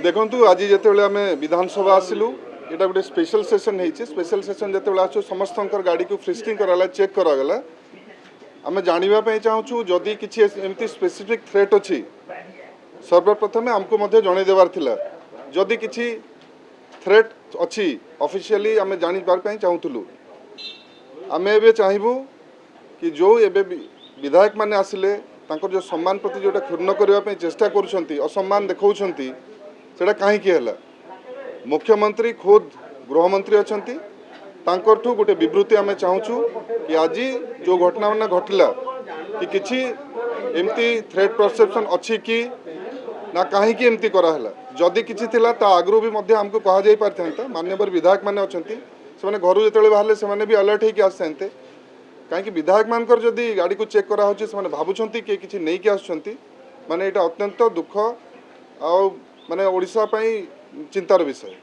देखु आज जिते आम विधानसभा आसलु यहाँ गोटे स्पेशल सेशन होती स्पेशल सेशन जो आसू समस्त गाड़ी को फ्रिस्किंग कराला चेक करागला आम जानवाई चाहूँ जदि किसी एमती स्पेसिफिक थ्रेट अच्छी सर्वप्रथम आमको जनईदेवार थिला जदि किसी थ्रेट अच्छी ऑफिशियली आम जापार चाहूलु आम ए चाहबू कि जो एबे विधायक माने आसिले तांकर जो सम्मान प्रति जोटा क्षुण्ण करने चेष्टा करसम्मान देखा सेटा कहीं मुख्यमंत्री खुद गृहमंत्री अच्छा तांकरठू गोटे विवृत्ति आम चाहूँ कि आज जो घटना मान घटला कि किसी एमती थ्रेट परसेप्शन अच्छी कि ना कहीं एमती कराला जदि किसी थिला ता आगु भी आमको कह जाई पारथांता माननीय विधायक माने अछंती से घर जो बाहर से भी अलर्ट होकर आसते कहीं विधायक मानकर जदि गाड़ी को चेक करा होची से भावुंट कि किसी नहीं आसुंट माने यहाँ अत्यंत दुख आ माने ओडिशा पई चिंतार विषय।